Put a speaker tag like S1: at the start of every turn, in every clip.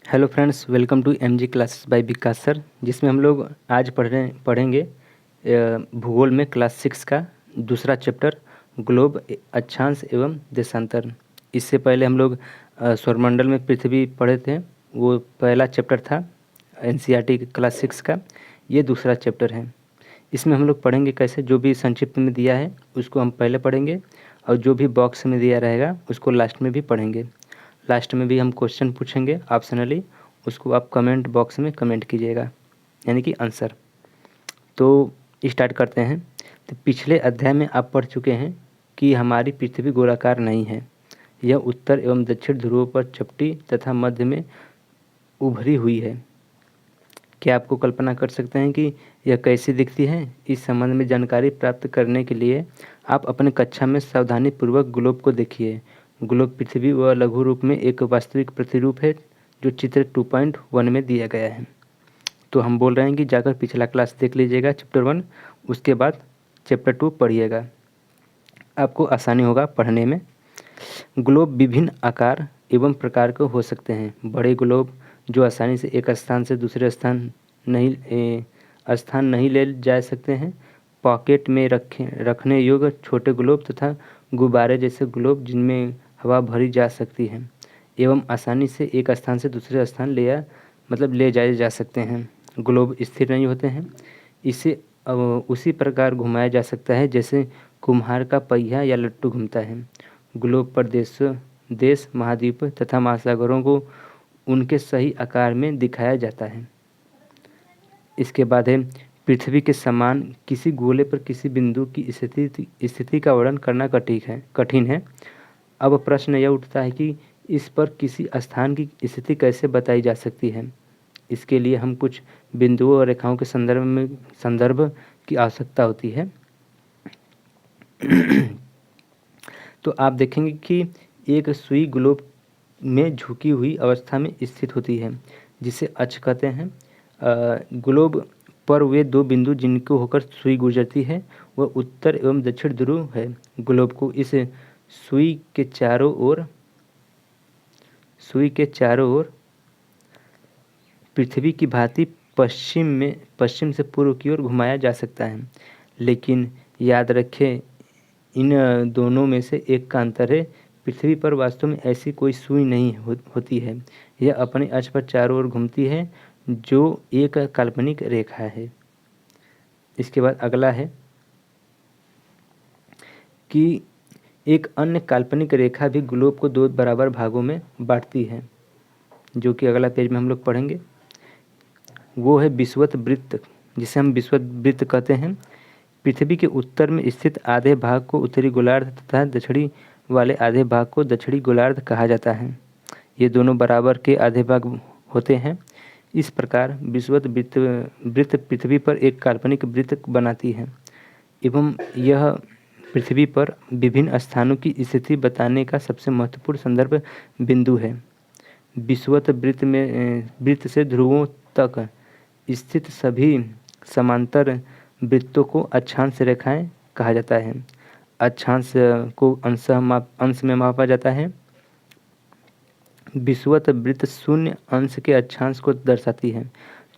S1: Hello friends, welcome to MG classes by Vikas sir. जिसमें हम लोग आज पढ़ेंगे भूगोल में क्लास 6 का दूसरा चैप्टर ग्लोब, अक्षांश एवं देशांतर। इससे पहले हम लोग सौरमंडल में पृथ्वी पढ़े थे। वो पहला चैप्टर था एनसीईआरटी क्लास 6 का। ये दूसरा चैप्टर है। इसमें हम लोग पढ़ेंगे कैसे, जो भी संक्षिप्त में दिया है उसको हम पहले पढ़ेंगे और जो भी बॉक्स में दिया रहेगा उसको लास्ट में भी पढ़ेंगे। लास्ट में भी हम क्वेश्चन पूछेंगे ऑप्शनली, उसको आप कमेंट बॉक्स में कमेंट कीजिएगा, यानी कि आंसर। तो स्टार्ट करते हैं। तो पिछले अध्याय में आप पढ़ चुके हैं कि हमारी पृथ्वी गोलाकार नहीं है। यह उत्तर एवं दक्षिण ध्रुवों पर चपटी तथा मध्य में उभरी हुई है। क्या आपको कल्पना कर सकते हैं कि यह कैसी दिखती है? इस संबंध में जानकारी प्राप्त करने के लिए आप अपने कक्षा में सावधानीपूर्वक ग्लोब को देखिए। ग्लोब पृथ्वी व लघु रूप में एक वास्तविक प्रतिरूप है जो चित्र 2.1 में दिया गया है। तो हम बोल रहे हैं कि जाकर पिछला क्लास देख लीजिएगा चैप्टर 1, उसके बाद चैप्टर 2 पढ़िएगा, आपको आसानी होगा पढ़ने में। ग्लोब विभिन्न आकार एवं प्रकार के हो सकते हैं। बड़े ग्लोब जो आसानी से एक स्थान से दूसरे स्थान नहीं ले जा सकते हैं। पॉकेट में रखने योग्य छोटे ग्लोब तथा गुब्बारे जैसे ग्लोब जिनमें हवा भरी जा सकती है एवं आसानी से एक स्थान से दूसरे स्थान ले जाए जा सकते हैं। ग्लोब स्थिर नहीं होते हैं। इसे उसी प्रकार घुमाया जा सकता है जैसे कुम्हार का पहिया या लट्टू घूमता है। ग्लोब पर देश, महाद्वीप तथा महासागरों को उनके सही आकार में दिखाया जाता है। इसके बाद है पृथ्वी के समान किसी गोले पर किसी बिंदु की स्थिति का वर्णन करना कठिन है। अब प्रश्न यह उठता है कि इस पर किसी स्थान की स्थिति कैसे बताई जा सकती है। इसके लिए हम कुछ बिंदुओं और रेखाओं के संदर्भ की आवश्यकता होती है। तो आप देखेंगे कि एक सुई ग्लोब में झुकी हुई अवस्था में स्थित होती है, जिसे अक्ष कहते हैं। ग्लोब पर वे दो बिंदु जिनको होकर सुई गुजरती है वह उत्तर एवं दक्षिण ध्रुव है। ग्लोब को इस सुई के चारों ओर पृथ्वी की भांति पश्चिम से पूर्व की ओर घुमाया जा सकता है। लेकिन याद रखें, इन दोनों में से एक का अंतर है। पृथ्वी पर वास्तव में ऐसी कोई सुई नहीं होती है। यह अपने अक्ष पर चारों ओर घूमती है, जो एक काल्पनिक रेखा है। इसके बाद अगला है कि एक अन्य काल्पनिक रेखा भी ग्लोब को दो बराबर भागों में बांटती है, जो कि अगला पेज में हम लोग पढ़ेंगे। वो है विषुवत वृत्त, जिसे हम विषुवत वृत्त कहते हैं। पृथ्वी के उत्तर में स्थित आधे भाग को उत्तरी गोलार्ध तथा दक्षिणी वाले आधे भाग को दक्षिणी गोलार्ध कहा जाता है। ये दोनों बराबर के आधे भाग होते हैं। इस प्रकार विषुवत वृत्त पृथ्वी पर एक काल्पनिक वृत्त बनाती है एवं यह पृथ्वी पर विभिन्न स्थानों की स्थिति बताने का सबसे महत्वपूर्ण संदर्भ बिंदु है। विषुवत वृत्त से ध्रुवों तक स्थित सभी समांतर वृत्तों को अक्षांश रेखाएं कहा जाता है। अक्षांश को अंश में मापा जाता है। विषुवत वृत्त शून्य अंश के अक्षांश को दर्शाती है।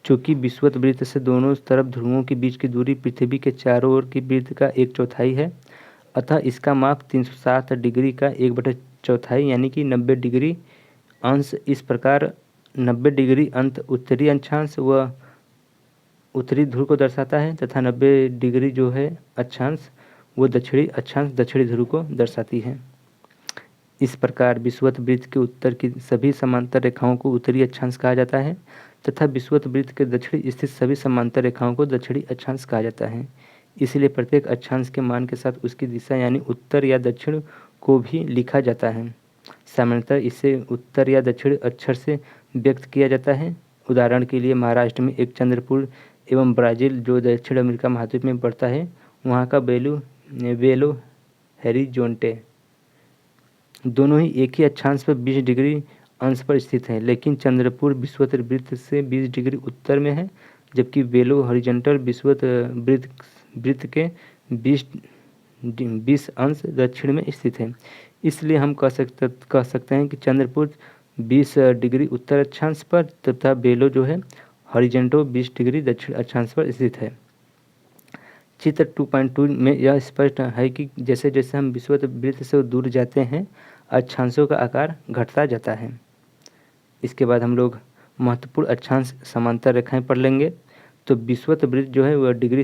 S1: चूँकि विषुवत वृत्त से दोनों तरफ ध्रुवों के बीच की दूरी पृथ्वी के चारों ओर की वृत्त का 1/4 है, अतः इसका माप 360 डिग्री का 1/4 यानी कि 90 डिग्री अंश। इस प्रकार 90 डिग्री अंत उत्तरी अक्षांश व उत्तरी ध्रुव को दर्शाता है तथा 90 डिग्री जो है अक्षांश वो दक्षिणी अक्षांश दक्षिणी ध्रुव को दर्शाती है। इस प्रकार विषुवत वृत्त के उत्तर की सभी समांतर रेखाओं को उत्तरी अक्षांश कहा जाता है तथा विषुवत वृत्त के दक्षिण स्थित सभी समांतर रेखाओं को दक्षिणी अक्षांश कहा जाता है। इसलिए प्रत्येक अक्षांश के मान के साथ उसकी दिशा यानी उत्तर या दक्षिण को भी लिखा जाता है। सामान्यतः इसे उत्तर या दक्षिण अक्षर से व्यक्त किया जाता है। उदाहरण के लिए महाराष्ट्र में एक चंद्रपुर एवं ब्राज़ील जो दक्षिण अमेरिका महाद्वीप में पड़ता है, वहाँ का बेलो हॉरिज़ॉन्टे दोनों ही एक ही अक्षांश पर 20 डिग्री अंश पर स्थित है, लेकिन चंद्रपुर विषुवत वृत्त से 20 डिग्री उत्तर में है, जबकि बेलो हॉरिजॉन्टल विषुवत वृत्त के 20 अंश दक्षिण में स्थित है। इसलिए हम कह सकते हैं कि चंद्रपुर 20 डिग्री उत्तर अक्षांश पर तथा बेलो जो है हॉरिजेंटो 20 डिग्री दक्षिण अक्षांश पर स्थित है। चित्र 2.2 में यह स्पष्ट है कि जैसे जैसे हम विषुवत वृत्त से दूर जाते हैं अक्षांशों का आकार घटता जाता है। इसके बाद हम लोग महत्वपूर्ण अक्षांश समांतर रेखाएं पढ़ लेंगे। तो विषुवत वृत्त जो है वह डिग्री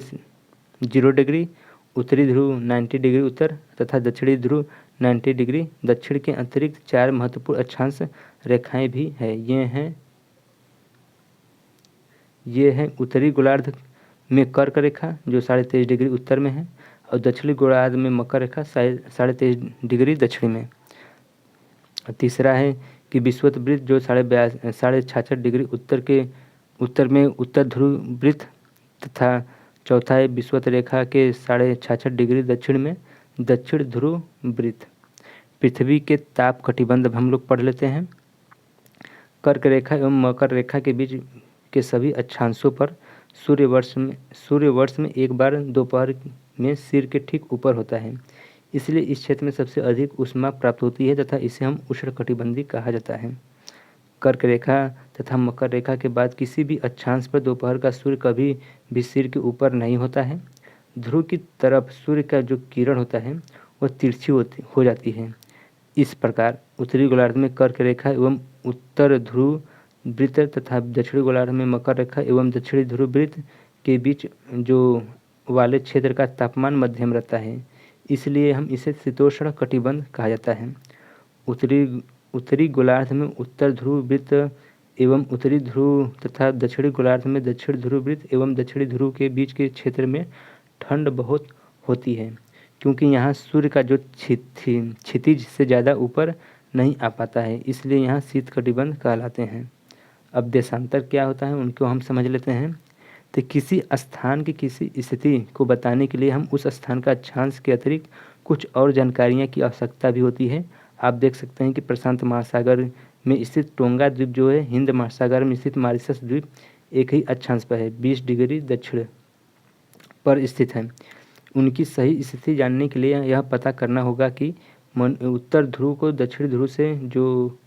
S1: 0 डिग्री, उत्तरी ध्रुव 90 डिग्री उत्तर तथा दक्षिणी ध्रुव 90 डिग्री दक्षिण के अतिरिक्त 4 महत्वपूर्ण अक्षांश रेखाएं भी है। ये हैं उत्तरी गोलार्ध में कर्क रेखा जो 23.5 डिग्री उत्तर में है और दक्षिणी गोलार्ध में मकर रेखा 23.5 डिग्री दक्षिण में। तीसरा है कि विषुवत वृत्त जो 66 डिग्री उत्तर में उत्तर ध्रुव वृत्त तथा चौथा है विषुवत रेखा के 66 डिग्री दक्षिण में दक्षिण ध्रुव वृत्त। पृथ्वी के ताप कटिबंध हम लोग पढ़ लेते हैं। कर्क रेखा एवं मकर रेखा के बीच के सभी अक्षांशों पर सूर्यवर्ष में एक बार दोपहर में सिर के ठीक ऊपर होता है, इसलिए इस क्षेत्र में सबसे अधिक ऊष्मा प्राप्त होती है तथा इसे हम उष्णकटिबंधीय कहा जाता है। कर्क रेखा तथा मकर रेखा के बाद किसी भी अक्षांश पर दोपहर का सूर्य कभी भी सिर के ऊपर नहीं होता है। ध्रुव की तरफ सूर्य का जो किरण होता है वह तिरछी हो जाती है। इस प्रकार उत्तरी गोलार्ध में कर्क रेखा एवं उत्तर ध्रुव वृत्त तथा दक्षिणी गोलार्ध में मकर रेखा एवं दक्षिणी ध्रुव वृत्त के बीच जो वाले क्षेत्र का तापमान मध्यम रहता है, इसलिए हम इसे शीतोष्ण कटिबंध कहा जाता है। उत्तरी गोलार्ध में उत्तर ध्रुव वृत्त एवं उत्तरी ध्रुव तथा दक्षिणी गोलार्ध में दक्षिण ध्रुव वृत्त एवं दक्षिणी ध्रुव के बीच के क्षेत्र में ठंड बहुत होती है, क्योंकि यहाँ सूर्य का जो क्षितिज से ज़्यादा ऊपर नहीं आ पाता है, इसलिए यहाँ शीत कटिबंध कहलाते हैं। अब देशांतर क्या होता है उनको हम समझ लेते हैं। तो किसी स्थान की किसी स्थिति को बताने के लिए हम उस स्थान का अक्षांश के अतिरिक्त कुछ और जानकारियाँ की आवश्यकता भी होती है। आप देख सकते हैं कि प्रशांत महासागर में स्थित टोंगा द्वीप जो है हिंद महासागर में स्थित मॉरिशस द्वीप एक ही अक्षांश पर है, 20 डिग्री दक्षिण पर स्थित है। उनकी सही स्थिति जानने के लिए यह पता करना होगा कि उत्तर ध्रुव को दक्षिण ध्रुव से जो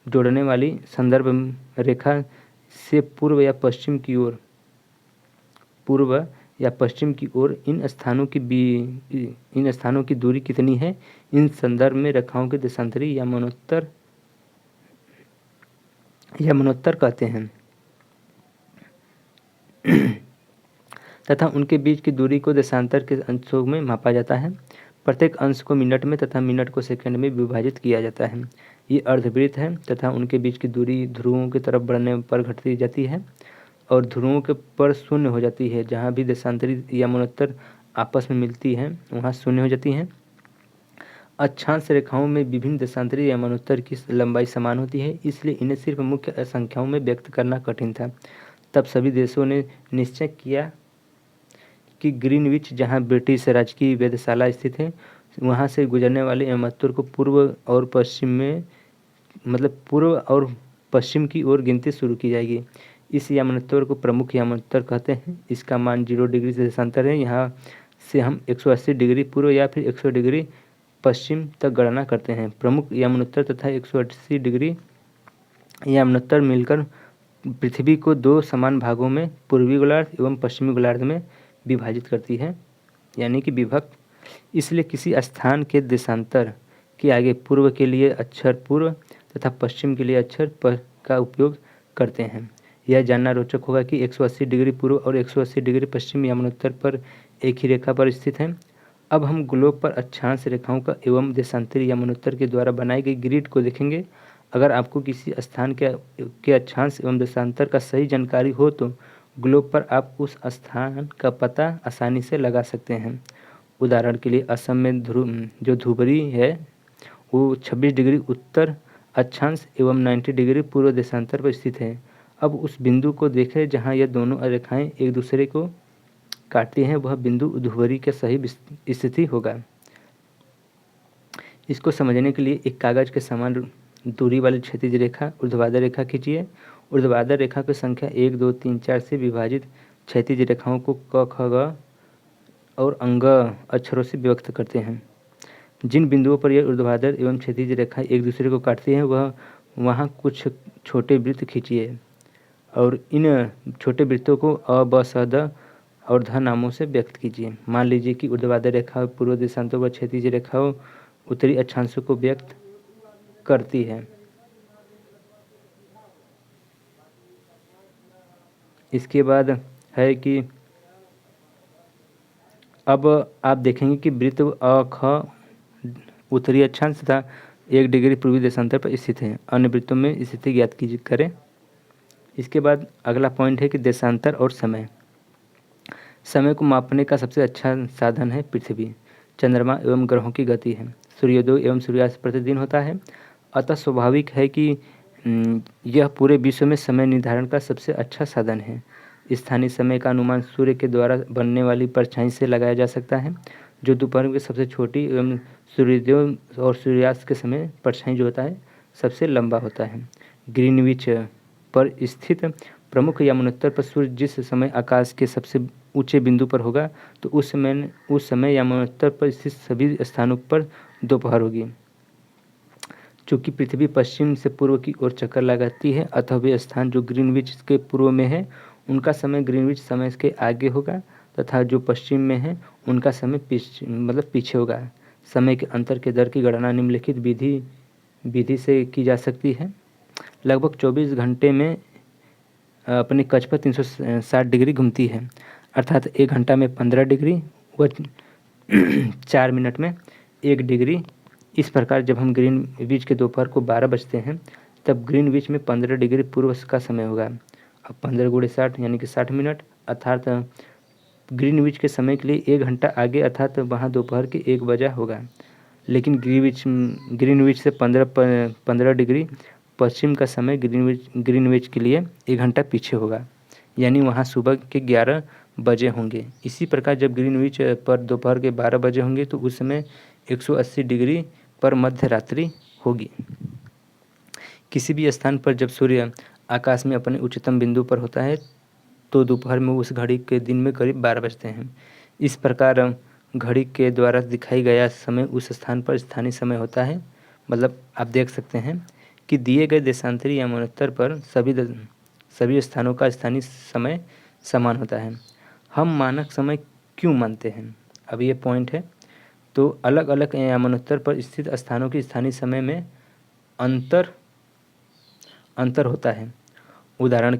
S1: जोड़ने वाली संदर्भ रेखा से पूर्व या पश्चिम की ओर इन स्थानों की दूरी कितनी है, इन संदर्भ में रेखाओं के देशांतरी या मनोत्तर कहते हैं तथा उनके बीच की दूरी को देशांतर के अंशों में मापा जाता है। प्रत्येक अंश को मिनट में तथा मिनट को सेकंड में विभाजित किया जाता है। ये अर्धवृत्त है तथा उनके बीच की दूरी ध्रुवों की तरफ बढ़ने पर घटती जाती है और ध्रुवों के पर शून्य हो जाती है। जहाँ भी देशांतरी या मनोत्तर आपस में मिलती हैं वहाँ शून्य हो जाती हैं। अक्षांश रेखाओं में विभिन्न देशांतरी या मनोत्तर की लंबाई समान होती है, इसलिए इन्हें सिर्फ मुख्य संख्याओं में व्यक्त करना कठिन था। तब सभी देशों ने निश्चय किया कि ग्रीनविच, जहाँ ब्रिटिश राजकीय वेधशाला स्थित है, वहाँ से गुजरने वाले यमनोत्तर को पूर्व और पश्चिम की ओर गिनती शुरू की जाएगी। इस यमनोत्तर को प्रमुख यमनोत्तर कहते हैं। इसका मान 0 डिग्री से देशांतर है। यहाँ से हम 180 डिग्री पूर्व या फिर 100 डिग्री पश्चिम तक गणना करते हैं। प्रमुख यमनोत्तर तथा 180 डिग्री यमनोत्तर मिलकर पृथ्वी को 2 समान भागों में पूर्वी गोलार्ध एवं पश्चिमी गोलार्ध में विभाजित करती है, यानी कि विभक्त। इसलिए किसी स्थान के देशांतर के आगे पूर्व के लिए अक्षर पूर्व तथा पश्चिम के लिए अक्षर पर का उपयोग करते हैं। यह जानना रोचक होगा कि 180 डिग्री पूर्व और 180 डिग्री पश्चिम यमनोत्तर पर एक ही रेखा पर स्थित हैं। अब हम ग्लोब पर अक्षांश रेखाओं का एवं देशांतरी यमनोत्तर के द्वारा बनाई गई ग्रिड को देखेंगे। अगर आपको किसी स्थान के अक्षांश एवं देशांतर का सही जानकारी हो तो ग्लोब पर आप उस स्थान का पता आसानी से लगा सकते हैं। उदाहरण के लिए असम में जो धुबरी है वो 26 डिग्री उत्तर अक्षांश एवं 90 डिग्री पूर्व देशांतर पर स्थित है। अब उस बिंदु को देखें जहां यह दोनों रेखाएं एक दूसरे को काटती हैं, वह बिंदु धुबरी के सही स्थिति होगा। इसको समझने के लिए एक कागज के समान दूरी वाली क्षैतिज रेखा ऊर्ध्वाधर रेखा खींचिए। ऊर्ध्वाधर रेखा की संख्या 1, 2, 3, 4 से विभाजित क्षैतिज रेखाओं को क, ख, ग और अंग अक्षरों से व्यक्त करते हैं। जिन बिंदुओं पर यह ऊर्ध्वाधर एवं क्षैतिज रेखा एक दूसरे को काटती हैं वह वहाँ कुछ छोटे वृत्त खींचिए और इन छोटे वृत्तों को अ, ब, स, द और ध नामों से व्यक्त कीजिए। मान लीजिए कि ऊर्ध्वाधर रेखा पूर्व देशांतों व क्षैतिज रेखाओं उत्तरी अक्षांशों को व्यक्त करती है। इसके बाद है कि अब आप देखेंगे कि वृत्त अ, ख उत्तरी अक्षांश तथा 1 डिग्री पूर्वी देशांतर पर स्थित है। अन्य वृत्तों में स्थिति ज्ञात कीजिए करें। इसके बाद अगला पॉइंट है कि देशांतर और समय। समय को मापने का सबसे अच्छा साधन है पृथ्वी, चंद्रमा एवं ग्रहों की गति है। सूर्योदय एवं सूर्यास्त प्रतिदिन होता है, अतः स्वाभाविक है कि यह पूरे विश्व में समय निर्धारण का सबसे अच्छा साधन है। स्थानीय समय का अनुमान सूर्य के द्वारा बनने वाली परछाई से लगाया जा सकता है, जो दोपहर की सबसे छोटी एवं सूर्योदय और सूर्यास्त के समय परछाई जो होता है सबसे लंबा होता है। ग्रीनविच पर स्थित प्रमुख यमुनोत्तर पर सूर्य जिस समय आकाश के सबसे ऊंचे बिंदु पर होगा, तो उस समय यमुनोत्तर पर स्थित सभी स्थानों पर दोपहर होगी। चूँकि पृथ्वी पश्चिम से पूर्व की ओर चक्कर लगाती है, अतः वे स्थान जो ग्रीनविच के पूर्व में है उनका समय ग्रीनविच समय के आगे होगा, तथा जो पश्चिम में है उनका समय पीछे होगा। समय के अंतर के दर की गणना निम्नलिखित विधि से की जा सकती है। लगभग 24 घंटे में अपनी कक्ष पर 360 डिग्री घूमती है, अर्थात 1 घंटा में 15 डिग्री व 4 मिनट में 1 डिग्री। इस प्रकार जब हम ग्रीनविच के दोपहर को 12 बजते हैं, तब ग्रीनविच में 15 डिग्री पूर्व का समय होगा। अब 15 गुणे 60 यानी कि 60 मिनट, अर्थात ग्रीनविच के समय के लिए 1 घंटा आगे, अर्थात वहाँ दोपहर के 1 बजा होगा। लेकिन ग्रीनविच से 15 डिग्री पश्चिम का समय ग्रीनविच के लिए 1 घंटा पीछे होगा, यानी वहाँ सुबह के 11 बजे होंगे। इसी प्रकार जब ग्रीनविच पर दोपहर के 12 बजे होंगे, तो उस समय 180 डिग्री पर मध्य रात्रि होगी। किसी भी स्थान पर जब सूर्य आकाश में अपने उच्चतम बिंदु पर होता है, तो दोपहर में उस घड़ी के दिन में करीब 12 बजते हैं। इस प्रकार घड़ी के द्वारा दिखाई गया समय उस स्थान पर स्थानीय समय होता है। मतलब आप देख सकते हैं कि दिए गए देशांतरी यमुनोत्तर पर सभी स्थानों का स्थानीय समय समान होता है। हम मानक समय क्यों मानते हैं, अब ये पॉइंट है। तो अलग अलग यमुनोत्तर पर स्थित स्थानों की स्थानीय समय में अंतर होता है। उदाहरण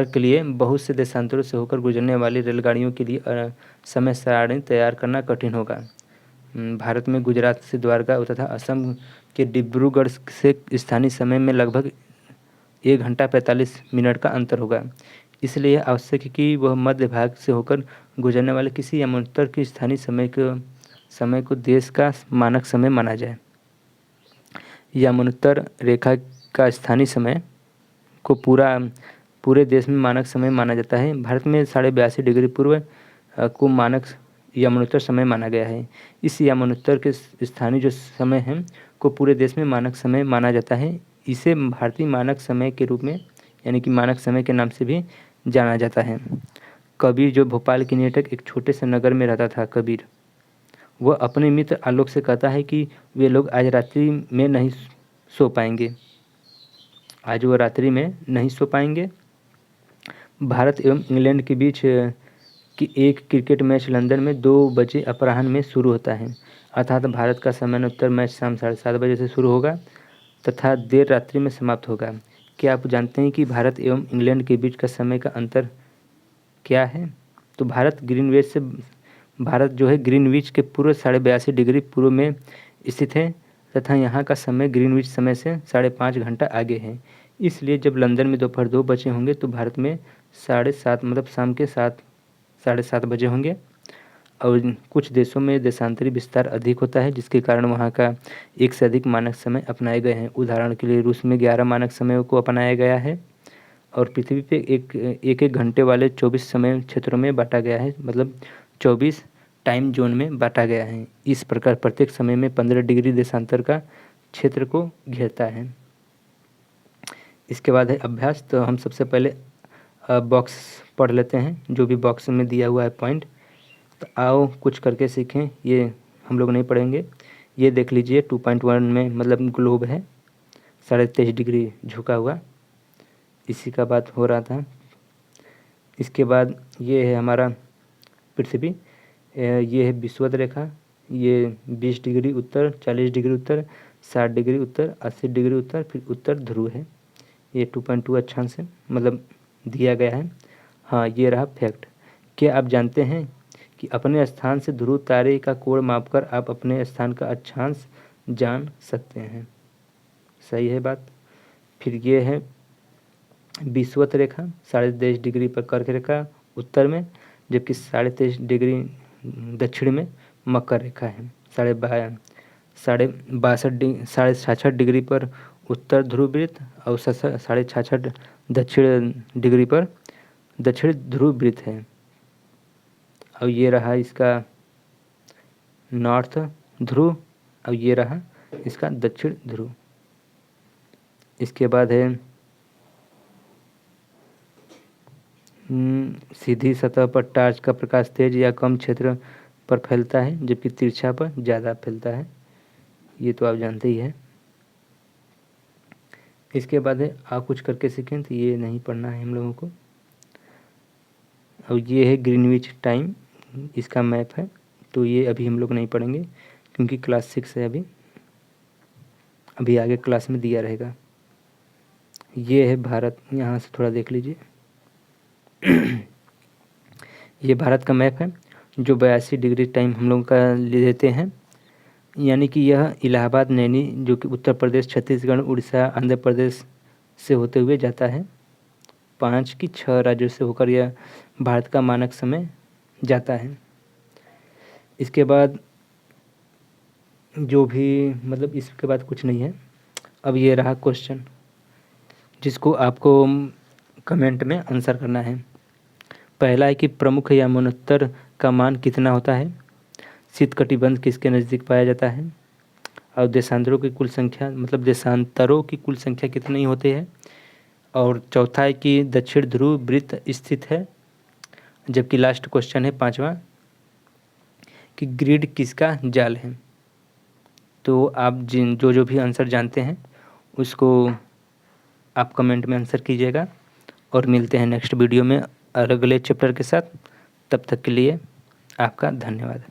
S1: के लिए बहुत से देशांतरों से होकर गुजरने वाली रेलगाड़ियों के लिए समय सारणी तैयार करना कठिन होगा। भारत में गुजरात से द्वारका तथा असम के डिब्रूगढ़ से स्थानीय समय में लगभग 1 घंटा 45 मिनट का अंतर होगा। इसलिए आवश्यक है कि वह मध्य भाग से होकर गुजरने वाले किसी यमुनोत्तर के स्थानीय समय को देश का मानक समय माना जाए। यमुनोत्तर रेखा का स्थानीय समय को पूरे देश में मानक समय माना जाता है। भारत में 82.5 डिग्री पूर्व को मानक यमुनोत्तर समय माना गया है। इस यमुनोत्तर के स्थानीय जो समय है को पूरे देश में मानक समय माना जाता है। इसे भारतीय मानक समय के रूप में, यानी कि मानक समय के नाम से भी जाना जाता है। कबीर जो भोपाल के निकट एक छोटे से नगर में रहता था, कबीर वह अपने मित्र आलोक से कहता है कि वे लोग आज रात्रि में नहीं सो पाएंगे। आज वो रात्रि में नहीं सो पाएंगे। भारत एवं इंग्लैंड के बीच की एक क्रिकेट मैच लंदन में 2 बजे अपराह्न में शुरू होता है, अर्थात भारत का समानांतर मैच शाम 7:30 बजे से शुरू होगा तथा देर रात्रि में समाप्त होगा। क्या आप जानते हैं कि भारत एवं इंग्लैंड के बीच का समय का अंतर क्या है? तो भारत जो है ग्रीनविच के पूर्व 82.5 डिग्री पूर्व में स्थित है तथा यहाँ का समय ग्रीनविच समय से 5.5 घंटा आगे है। इसलिए जब लंदन में दोपहर 2 बजे होंगे, तो भारत में 7:30 मतलब शाम के 7:30 बजे होंगे। और कुछ देशों में देशांतरी विस्तार अधिक होता है, जिसके कारण वहाँ का एक से अधिक मानक समय अपनाए गए हैं। उदाहरण के लिए रूस में 11 मानक समय को अपनाया गया है और पृथ्वी पे एक घंटे वाले 24 समय क्षेत्रों में बांटा गया है, मतलब 24 टाइम जोन में बांटा गया है। इस प्रकार प्रत्येक समय में 15 डिग्री देशांतर का क्षेत्र को घेरता है। इसके बाद है अभ्यास। तो हम सबसे पहले बॉक्स पढ़ लेते हैं, जो भी बॉक्स में दिया हुआ है पॉइंट। तो आओ कुछ करके सीखें। ये हम लोग नहीं पढ़ेंगे, ये देख लीजिए 2.1 में मतलब ग्लोब है। 23.5 डिग्री झुका हुआ, इसी का बात हो रहा था। इसके बाद ये है हमारा पृथ्वी, ये है विषुवत रेखा, ये 20 डिग्री उत्तर, 40 डिग्री उत्तर, 60 डिग्री उत्तर, 80 डिग्री उत्तर, फिर उत्तर ध्रुव है। ये 2.2 अक्षांश है, मतलब दिया गया है। हाँ, ये रहा फैक्ट। क्या आप जानते हैं कि अपने स्थान से ध्रुव तारे का कोण मापकर आप अपने स्थान का अक्षांश जान सकते हैं। सही है बात। फिर ये है विषुवत रेखा, 23.5 डिग्री पर कर्क रेखा उत्तर में, जबकि 23.5 डिग्री दक्षिण में मकर रेखा है। 66.5 डिग्री पर उत्तर ध्रुव वृत्त और 66.5 दक्षिण डिग्री पर दक्षिण ध्रुव वृत्त है। और ये रहा इसका नॉर्थ ध्रुव और ये रहा इसका दक्षिण ध्रुव। इसके बाद है सीधी सतह पर टार्च का प्रकाश तेज या कम क्षेत्र पर फैलता है, जबकि तिरछा पर ज़्यादा फैलता है। ये तो आप जानते ही हैं। इसके बाद है आप कुछ करके सीखें, तो ये नहीं पढ़ना है हम लोगों को। और ये है ग्रीनविच टाइम, इसका मैप है, तो ये अभी हम लोग नहीं पढ़ेंगे क्योंकि क्लास 6 है अभी आगे क्लास में दिया रहेगा। ये है भारत, यहाँ से थोड़ा देख लीजिए। ये भारत का मैप है जो 82 डिग्री टाइम हम लोग का ले लेते हैं, यानी कि यह इलाहाबाद, नैनी जो कि उत्तर प्रदेश, छत्तीसगढ़, उड़ीसा, आंध्र प्रदेश से होते हुए जाता है। 5 की 6 राज्यों से होकर यह भारत का मानक समय जाता है। इसके बाद जो भी मतलब इसके बाद कुछ नहीं है। अब ये रहा क्वेश्चन जिसको आपको कमेंट में आंसर करना है। पहला है कि प्रमुख या मन्वंतर का मान कितना होता है। शीतकटिबंध किसके नज़दीक पाया जाता है। और देशांतरों की कुल संख्या, मतलब देशांतरों की कुल संख्या कितनी होती है। और चौथा है कि दक्षिण ध्रुव वृत्त स्थित है। जबकि लास्ट क्वेश्चन है 5वां कि ग्रिड किसका जाल है। तो आप जो भी आंसर जानते हैं उसको आप कमेंट में आंसर कीजिएगा और मिलते हैं नेक्स्ट वीडियो में अगले चैप्टर के साथ। तब तक के लिए आपका धन्यवाद।